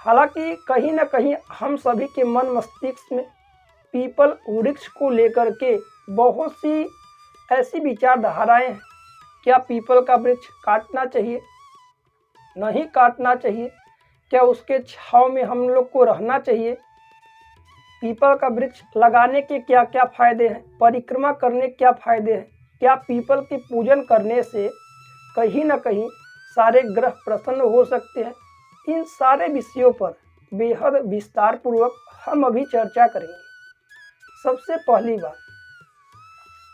हालांकि कहीं ना कहीं हम सभी के मन मस्तिष्क में पीपल वृक्ष को लेकर के बहुत सी ऐसी विचारधाराएं हैं। क्या पीपल का वृक्ष काटना चाहिए, नहीं काटना चाहिए, क्या उसके छांव में हम लोग को रहना चाहिए, पीपल का वृक्ष लगाने के क्या क्या फायदे हैं, परिक्रमा करने के क्या फायदे हैं, क्या पीपल के पूजन करने से कहीं ना कहीं सारे ग्रह प्रसन्न हो सकते हैं। इन सारे विषयों पर बेहद विस्तार पूर्वक हम अभी चर्चा करेंगे। सबसे पहली बात,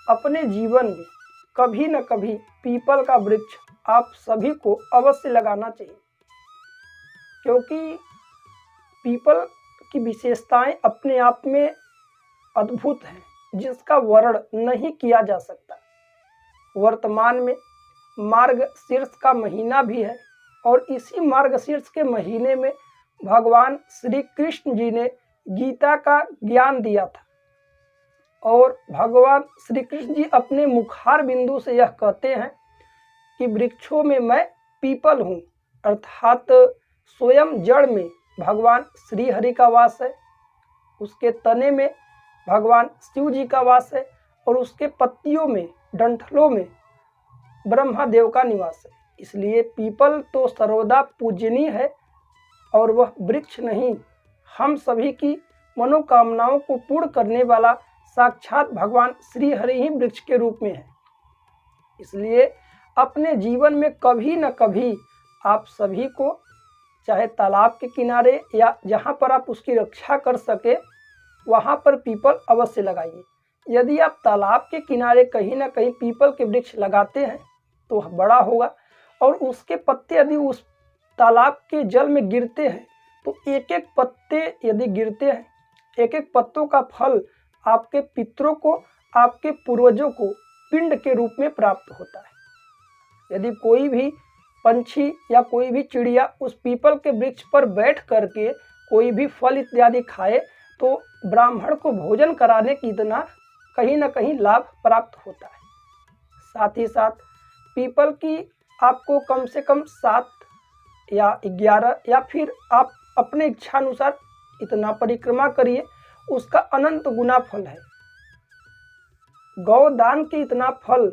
अपने जीवन में कभी न कभी पीपल का वृक्ष आप सभी को अवश्य लगाना चाहिए, क्योंकि पीपल की विशेषताएं अपने आप में अद्भुत हैं, जिसका वर्णन नहीं किया जा सकता। वर्तमान में मार्गशीर्ष का महीना भी है और इसी मार्गशीर्ष के महीने में भगवान श्री कृष्ण जी ने गीता का ज्ञान दिया था और भगवान श्री कृष्ण जी अपने मुखार बिंदु से यह कहते हैं कि वृक्षों में मैं पीपल हूँ, अर्थात स्वयं जड़ में भगवान श्री हरि का वास है, उसके तने में भगवान शिव जी का वास है और उसके पत्तियों में, डंठलों में ब्रह्मदेव का निवास है। इसलिए पीपल तो सर्वदा पूजनीय है और वह वृक्ष नहीं, हम सभी की मनोकामनाओं को पूर्ण करने वाला साक्षात भगवान श्री हरि ही वृक्ष के रूप में है। इसलिए अपने जीवन में कभी न कभी आप सभी को, चाहे तालाब के किनारे या जहाँ पर आप उसकी रक्षा कर सके, वहाँ पर पीपल अवश्य लगाइए। यदि आप तालाब के किनारे कहीं ना कहीं पीपल के वृक्ष लगाते हैं तो वह बड़ा होगा और उसके पत्ते यदि उस तालाब के जल में गिरते हैं तो एक एक पत्ते यदि गिरते हैं, एक एक पत्तों का फल आपके पितरों को, आपके पूर्वजों को पिंड के रूप में प्राप्त होता है। यदि कोई भी पंछी या कोई भी चिड़िया उस पीपल के वृक्ष पर बैठ करके कोई भी फल इत्यादि खाए तो ब्राह्मण को भोजन कराने की इतना कहीं ना कहीं लाभ प्राप्त होता है। साथ ही साथ पीपल की आपको कम से कम 7 या 11 या फिर आप अपने इच्छानुसार इतना परिक्रमा करिए, उसका अनंत गुना फल है। गौदान के इतना फल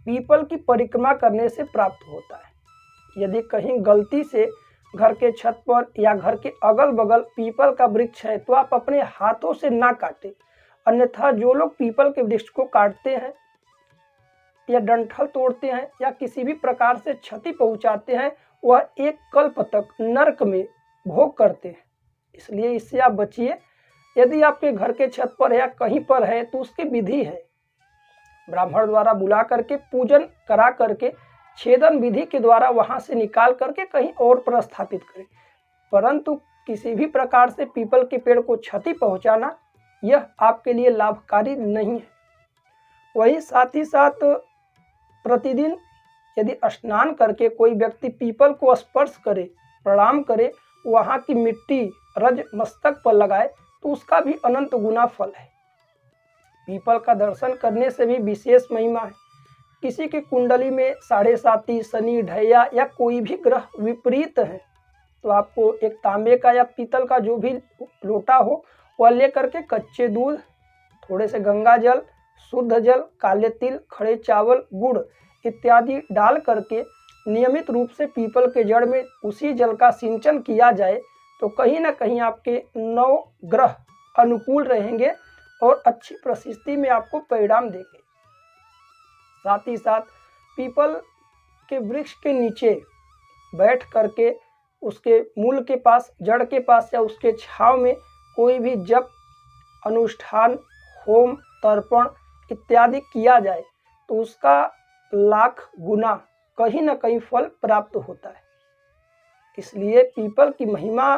पीपल की परिक्रमा करने से प्राप्त होता है। यदि कहीं गलती से घर के छत पर या घर के अगल बगल पीपल का वृक्ष है तो आप अपने हाथों से ना काटें, अन्यथा जो लोग पीपल के वृक्ष को काटते हैं या डंठल तोड़ते हैं या किसी भी प्रकार से क्षति पहुंचाते हैं, वह एक कल्प तक नरक में भोग करते हैं। इसलिए इससे आप बचिए। यदि आपके घर के छत पर या कहीं पर है तो उसकी विधि है, ब्राह्मण द्वारा बुला करके पूजन करा करके छेदन विधि के द्वारा वहां से निकाल करके कहीं और पर स्थापित करें, परंतु किसी भी प्रकार से पीपल के पेड़ को क्षति पहुंचाना यह आपके लिए लाभकारी नहीं है। वही साथ ही साथ प्रतिदिन यदि स्नान करके कोई व्यक्ति पीपल को स्पर्श करे, प्रणाम करे, वहाँ की मिट्टी रज मस्तक पर लगाए तो उसका भी अनंत गुना फल है। पीपल का दर्शन करने से भी विशेष महिमा है। किसी की कुंडली में 7.5 शनि, ढैया या कोई भी ग्रह विपरीत है तो आपको एक तांबे का या पीतल का जो भी लोटा हो वह लेकर के कच्चे दूध, थोड़े से गंगा जल, शुद्ध जल, काले तिल, खड़े चावल, गुड़ इत्यादि डाल करके नियमित रूप से पीपल के जड़ में उसी जल का सिंचन किया जाए तो कहीं ना कहीं आपके 9 ग्रह अनुकूल रहेंगे और अच्छी प्रशस्ति में आपको परिणाम देंगे। साथ ही साथ पीपल के वृक्ष के नीचे बैठ करके उसके मूल के पास, जड़ के पास या उसके छांव में कोई भी जप, अनुष्ठान, होम, तर्पण इत्यादि किया जाए तो उसका लाख गुना कहीं ना कहीं फल प्राप्त होता है। इसलिए पीपल की महिमा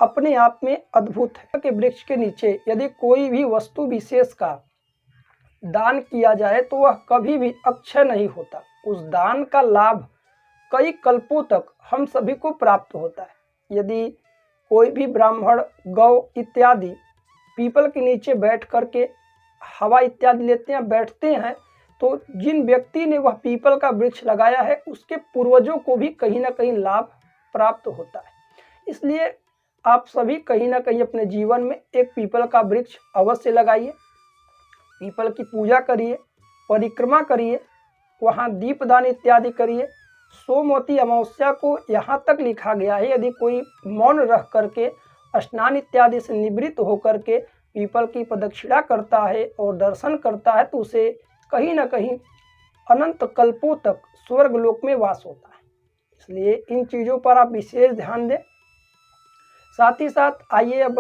अपने आप में अद्भुत है। के वृक्ष के नीचे यदि कोई भी वस्तु विशेष का दान किया जाए तो वह कभी भी अक्षय नहीं होता, उस दान का लाभ कई कल्पों तक हम सभी को प्राप्त होता है। यदि कोई भी ब्राह्मण, गौ इत्यादि पीपल के नीचे बैठ करके हवा इत्यादि लेते हैं, बैठते हैं, तो जिन व्यक्ति ने वह पीपल का वृक्ष लगाया है उसके पूर्वजों को भी कहीं ना कहीं लाभ प्राप्त होता है। इसलिए आप सभी कहीं ना कहीं अपने जीवन में एक पीपल का वृक्ष अवश्य लगाइए, पीपल की पूजा करिए, परिक्रमा करिए, वहाँ दीपदान इत्यादि करिए। सोमवती अमावस्या को यहाँ तक लिखा गया है, यदि कोई मौन रह करके स्नान इत्यादि से निवृत्त होकर के पीपल की प्रदक्षिणा करता है और दर्शन करता है तो उसे कहीं ना कहीं अनंत कल्पों तक स्वर्ग लोक में वास होता है। इसलिए इन चीज़ों पर आप विशेष ध्यान दें। साथ ही साथ आइए अब